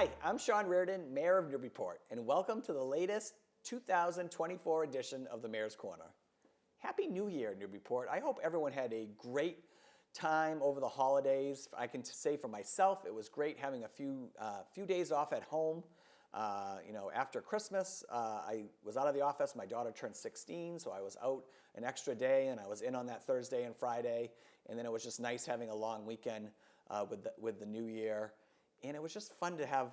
Hi, I'm Sean Reardon, Mayor of Newburyport, and welcome to the latest 2024 edition of the Mayor's Corner. Happy New Year, Newburyport. I hope everyone had a great time over the holidays. I can say for myself, it was great having a few days off at home. After Christmas, I was out of the office. My daughter turned 16, so I was out an extra day, and I was in on that Thursday and Friday. And then it was just nice having a long weekend with the new year. And it was just fun to have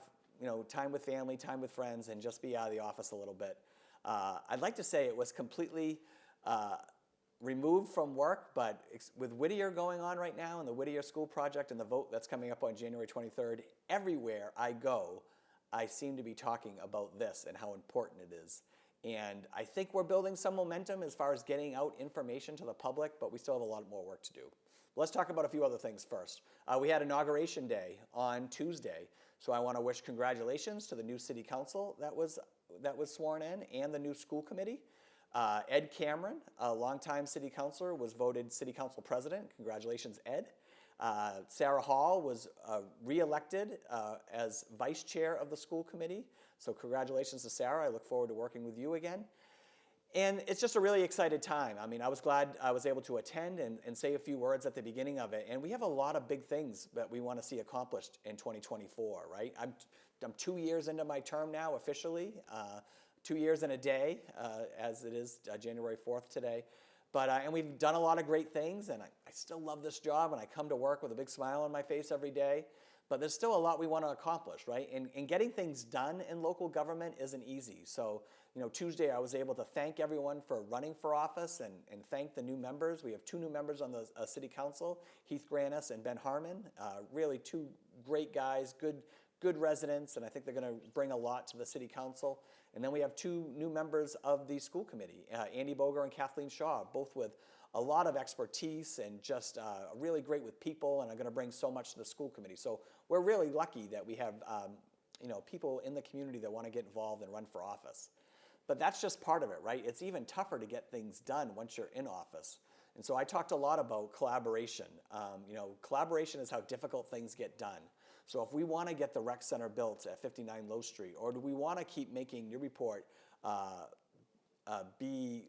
time with family, time with friends, and just be out of the office a little bit. I'd like to say it was completely removed from work, but with Whittier going on right now and the Whittier School Project and the vote that's coming up on January 23rd, everywhere I go, I seem to be talking about this and how important it is. And I think we're building some momentum as far as getting out information to the public, but we still have a lot more work to do. Let's talk about a few other things first. We had Inauguration Day on Tuesday, so I want to wish congratulations to the new City Council that was sworn in and the new school committee. Ed Cameron, a longtime City Councilor, was voted City Council President. Congratulations, Ed. Sarah Hall was re-elected as Vice Chair of the school committee, so congratulations to Sarah. I look forward to working with you again. And it's just a really excited time. I mean, I was glad I was able to attend and say a few words at the beginning of it. And we have a lot of big things that we want to see accomplished in 2024, right? I'm 2 years into my term now officially, 2 years and a day, as it is January 4th today. But and we've done a lot of great things, and I still love this job, and I come to work with a big smile on my face every day. But there's still a lot we want to accomplish, right? And getting things done in local government isn't easy. So, Tuesday I was able to thank everyone for running for office and thank the new members. We have 2 new members on the City Council, Heath Granis and Ben Harmon. Really 2 great guys, good residents, and I think they're going to bring a lot to the City Council. And then we have 2 new members of the school committee, Andy Boger and Kathleen Shaw, both with a lot of expertise and just really great with people, and are going to bring so much to the school committee. So we're really lucky that we have people in the community that want to get involved and run for office. But that's just part of it, right? It's even tougher to get things done once you're in office. And so I talked a lot about collaboration. Collaboration is how difficult things get done. So if we want to get the rec center built at 59 Low Street, or do we want to keep making Newburyport be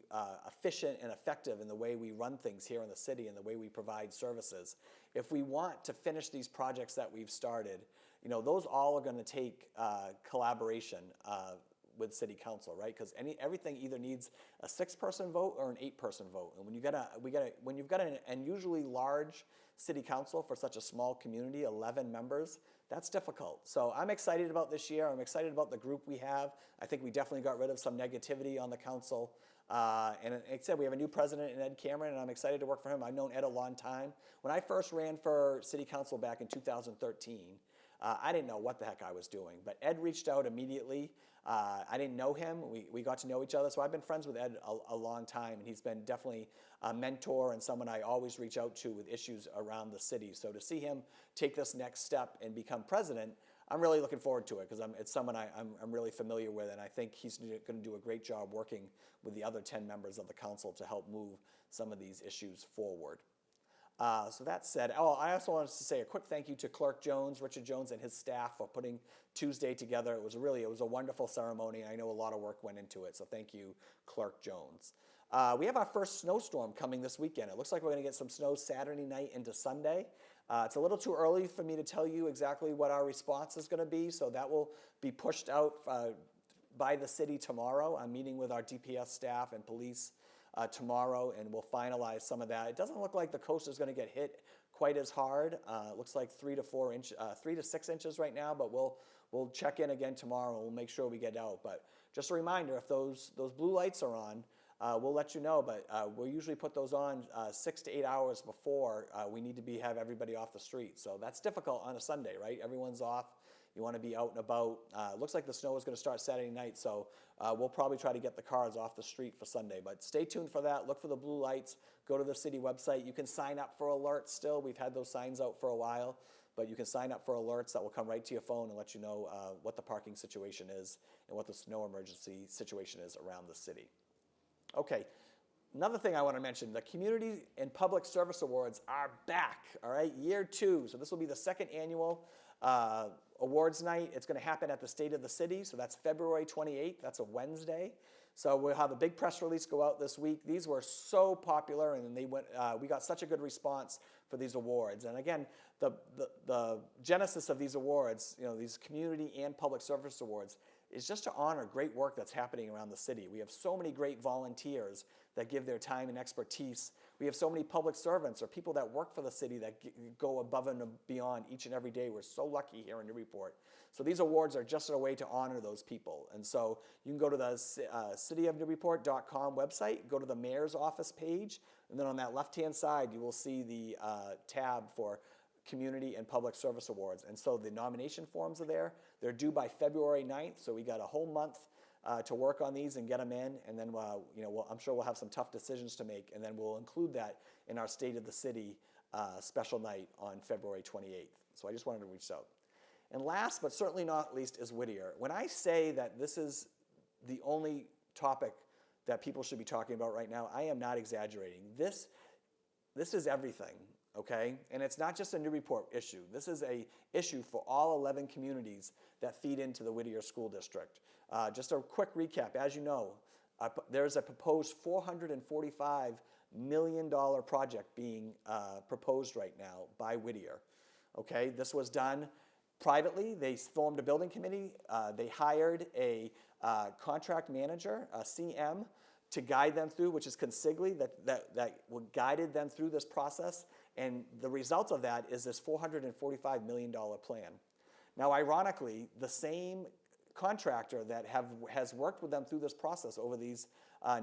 efficient and effective in the way we run things here in the city and the way we provide services, if we want to finish these projects that we've started, those all are going to take collaboration with City Council, right? Because everything either needs a 6-person vote or an 8-person vote. And when you've got an unusually large City Council for such a small community, 11 members, that's difficult. So I'm excited about this year. I'm excited about the group we have. I think we definitely got rid of some negativity on the council. And like I said, we have a new president in Ed Cameron, and I'm excited to work for him. I've known Ed a long time. When I first ran for City Council back in 2013, I didn't know what the heck I was doing, but Ed reached out immediately. I didn't know him. We got to know each other, so I've been friends with Ed a long time, and he's been definitely a mentor and someone I always reach out to with issues around the city. So to see him take this next step and become president, I'm really looking forward to it because it's someone I'm really familiar with, and I think he's going to do a great job working with the other 10 members of the council to help move some of these issues forward. So that said, I also wanted to say a quick thank you to Clerk Jones, Richard Jones, and his staff for putting Tuesday together. It was a wonderful ceremony, and I know a lot of work went into it, so thank you, Clerk Jones. We have our first snowstorm coming this weekend. It looks like we're going to get some snow Saturday night into Sunday. It's a little too early for me to tell you exactly what our response is going to be, so that will be pushed out by the city tomorrow. I'm meeting with our DPS staff and police tomorrow, and we'll finalize some of that. It doesn't look like the coast is going to get hit quite as hard. It looks like 3 to 6 inches right now, but we'll check in again tomorrow and we'll make sure we get out. But just a reminder, if those blue lights are on, we'll let you know, but we'll usually put those on 6 to 8 hours before we need to have everybody off the street. So that's difficult on a Sunday, right? Everyone's off. You want to be out and about. Looks like the snow is going to start Saturday night, so we'll probably try to get the cars off the street for Sunday. But stay tuned for that. Look for the blue lights. Go to the city website. You can sign up for alerts still. We've had those signs out for a while, but you can sign up for alerts that will come right to your phone and let you know what the parking situation is and what the snow emergency situation is around the city. Okay. Another thing I want to mention, the Community and Public Service Awards are back, all right, year 2. So this will be the second annual awards night. It's going to happen at the State of the City, so that's February 28th. That's a Wednesday. So we'll have a big press release go out this week. These were so popular, and we got such a good response for these awards. And again, the genesis of these awards, these community and public service awards, is just to honor great work that's happening around the city. We have so many great volunteers that give their time and expertise. We have so many public servants or people that work for the city that go above and beyond each and every day. We're so lucky here in Newburyport. So these awards are just a way to honor those people. And so you can go to the cityofnewburyport.com website, go to the mayor's office page, and then on that left-hand side, you will see the tab for Community and Public Service Awards. And so the nomination forms are there. They're due by February 9th, so we got a whole month to work on these and get them in. And then, I'm sure we'll have some tough decisions to make, and then we'll include that in our State of the City special night on February 28th. So I just wanted to reach out. And last, but certainly not least, is Whittier. When I say that this is the only topic that people should be talking about right now, I am not exaggerating. This is everything, okay? And it's not just a Newburyport issue. This is a issue for all 11 communities that feed into the Whittier School District. Just a quick recap. As you know, there's a proposed $445 million project being proposed right now by Whittier. Okay, this was done privately. They formed a building committee. They hired a contract manager, a CM, to guide them through, which is Consigli, that guided them through this process. And the result of that is this $445 million plan. Now, ironically, the same contractor that has worked with them through this process over these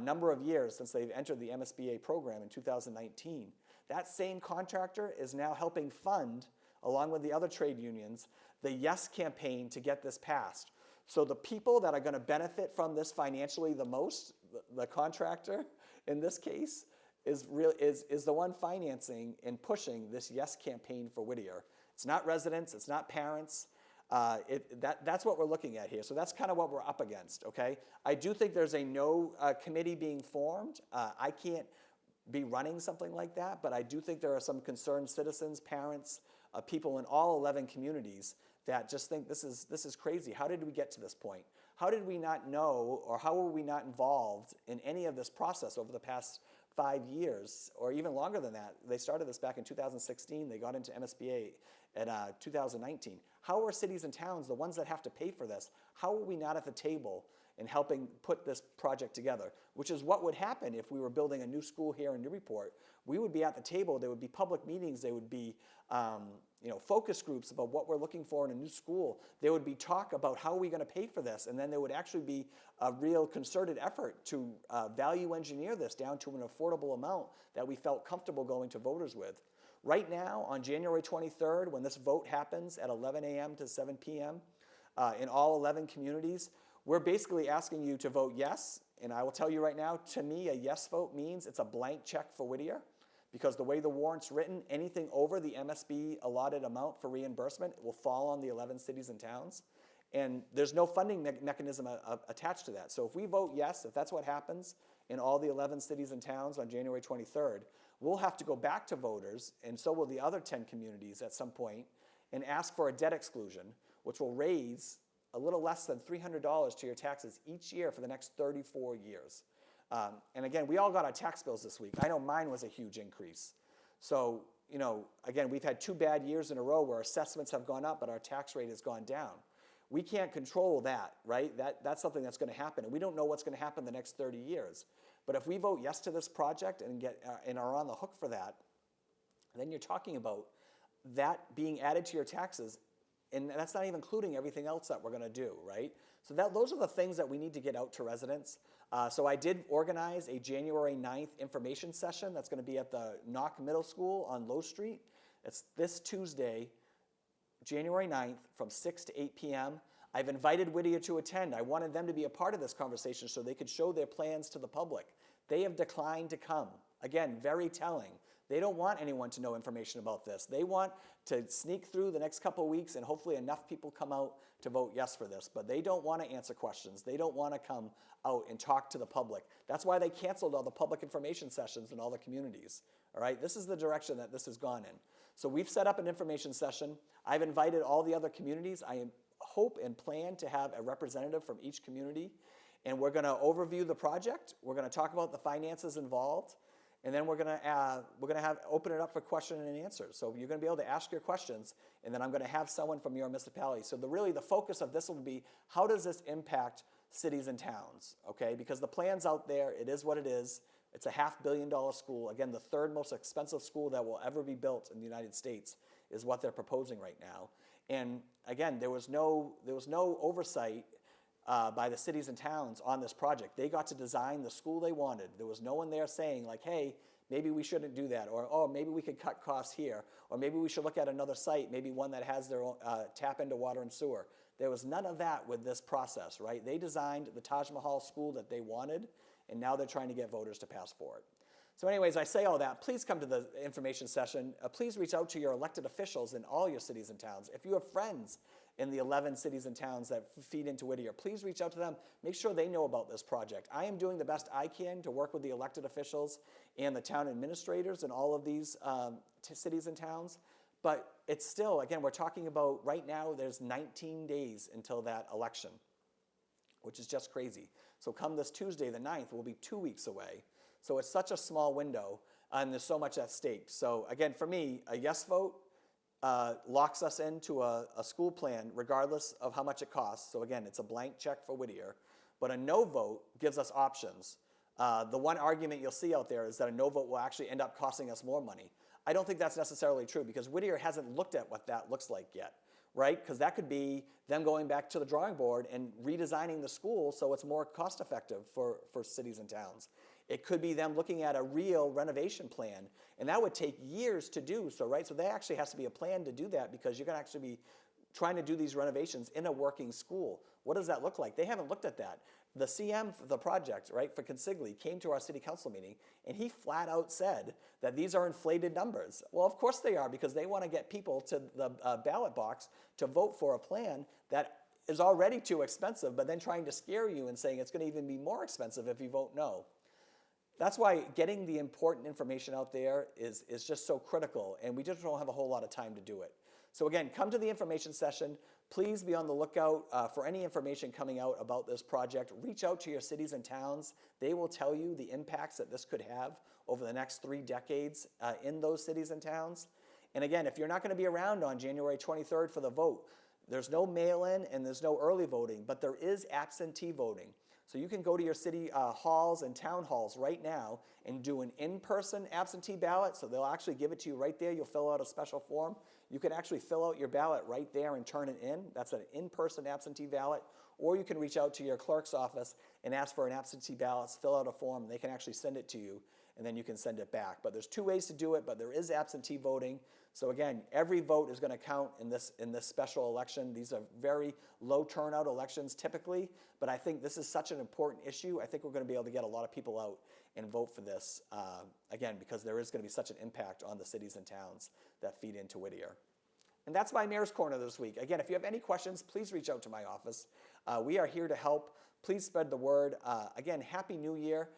number of years since they've entered the MSBA program in 2019, that same contractor is now helping fund, along with the other trade unions, the Yes campaign to get this passed. So the people that are going to benefit from this financially the most, the contractor in this case, is the one financing and pushing this Yes campaign for Whittier. It's not residents, it's not parents. That's what we're looking at here. So that's kind of what we're up against, okay? I do think there's a no committee being formed. I can't be running something like that, but I do think there are some concerned citizens, parents, people in all 11 communities that just think this is crazy. How did we get to this point? How did we not know, or how were we not involved in any of this process over the past 5 years, or even longer than that? They started this back in 2016. They got into MSBA in 2019. How are cities and towns, the ones that have to pay for this, how are we not at the table in helping put this project together? Which is what would happen if we were building a new school here in Newburyport. We would be at the table. There would be public meetings. There would be focus groups about what we're looking for in a new school. There would be talk about how are we going to pay for this, and then there would actually be a real concerted effort to value engineer this down to an affordable amount that we felt comfortable going to voters with. Right now, on January 23rd, when this vote happens at 11 a.m. to 7 p.m. In all 11 communities, we're basically asking you to vote yes. And I will tell you right now, to me, a yes vote means it's a blank check for Whittier, because the way the warrant's written, anything over the MSB allotted amount for reimbursement will fall on the 11 cities and towns. And there's no funding mechanism attached to that. So if we vote yes, if that's what happens in all the 11 cities and towns on January 23rd, we'll have to go back to voters, and so will the other 10 communities at some point, and ask for a debt exclusion, which will raise a little less than $300 to your taxes each year for the next 34 years. And again, we all got our tax bills this week. I know mine was a huge increase. So, again, we've had 2 bad years in a row where assessments have gone up, but our tax rate has gone down. We can't control that, right? That's something that's going to happen, and we don't know what's going to happen the next 30 years. But if we vote yes to this project and are on the hook for that, then you're talking about that being added to your taxes, and that's not even including everything else that we're going to do, right? So those are the things that we need to get out to residents. So I did organize a January 9th information session that's going to be at the Knock Middle School on Low Street. It's this Tuesday, January 9th, from 6 to 8 p.m. I've invited Whittier to attend. I wanted them to be a part of this conversation so they could show their plans to the public. They have declined to come. Again, very telling. They don't want anyone to know information about this. They want to sneak through the next couple of weeks and hopefully enough people come out to vote yes for this. But they don't want to answer questions. They don't want to come out and talk to the public. That's why they canceled all the public information sessions in all the communities. All right, this is the direction that this has gone in. So we've set up an information session. I've invited all the other communities. I hope and plan to have a representative from each community. And we're going to overview the project. We're going to talk about the finances involved. And then we're going to open it up for question and answers. So you're going to be able to ask your questions, and then I'm going to have someone from your municipality. So really the focus of this will be, how does this impact cities and towns? Okay, because the plan's out there. It is what it is. It's a $500 million school. Again, the third most expensive school that will ever be built in the United States is what they're proposing right now. And again, there was no oversight by the cities and towns on this project. They got to design the school they wanted. There was no one there saying like, hey, maybe we shouldn't do that, or oh, maybe we could cut costs here, or maybe we should look at another site, maybe one that has their own tap into water and sewer. There was none of that with this process, right? They designed the Taj Mahal school that they wanted, and now they're trying to get voters to pass for it. So anyways, I say all that. Please come to the information session. Please reach out to your elected officials in all your cities and towns. If you have friends in the 11 cities and towns that feed into Whittier, please reach out to them. Make sure they know about this project. I am doing the best I can to work with the elected officials and the town administrators in all of these cities and towns. But it's still, again, we're talking about right now, there's 19 days until that election, which is just crazy. So come this Tuesday, the 9th, we'll be 2 weeks away. So it's such a small window, and there's so much at stake. So again, for me, a yes vote locks us into a school plan regardless of how much it costs. So again, it's a blank check for Whittier. But a no vote gives us options. The one argument you'll see out there is that a no vote will actually end up costing us more money. I don't think that's necessarily true because Whittier hasn't looked at what that looks like yet, right? Because that could be them going back to the drawing board and redesigning the school so it's more cost effective for cities and towns. It could be them looking at a real renovation plan, and that would take years to do. So, right, so there actually has to be a plan to do that because you're going to actually be trying to do these renovations in a working school. What does that look like? They haven't looked at that. The CM for the project, right, for Consigli came to our city council meeting, and he flat out said that these are inflated numbers. Well, of course they are, because they want to get people to the ballot box to vote for a plan that is already too expensive, but then trying to scare you and saying it's going to even be more expensive if you vote no. That's why getting the important information out there is just so critical, and we just don't have a whole lot of time to do it. So again, come to the information session. Please be on the lookout for any information coming out about this project. Reach out to your cities and towns. They will tell you the impacts that this could have over the next 3 decades in those cities and towns. And again, if you're not going to be around on January 23rd for the vote, there's no mail-in and there's no early voting, but there is absentee voting. So you can go to your city halls and town halls right now and do an in-person absentee ballot. So they'll actually give it to you right there. You'll fill out a special form. You can actually fill out your ballot right there and turn it in. That's an in-person absentee ballot. Or you can reach out to your clerk's office and ask for an absentee ballot, fill out a form, and they can actually send it to you, and then you can send it back. But there's 2 ways to do it, but there is absentee voting. So again, every vote is going to count in this special election. These are very low turnout elections typically, but I think this is such an important issue. I think we're going to be able to get a lot of people out and vote for this, again, because there is going to be such an impact on the cities and towns that feed into Whittier. And that's my Mayor's Corner this week. Again, if you have any questions, please reach out to my office. We are here to help. Please spread the word. Again, Happy New Year.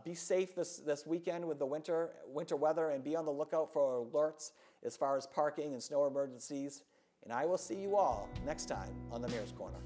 Be safe this weekend with the winter weather, and be on the lookout for alerts as far as parking and snow emergencies. And I will see you all next time on the Mayor's Corner.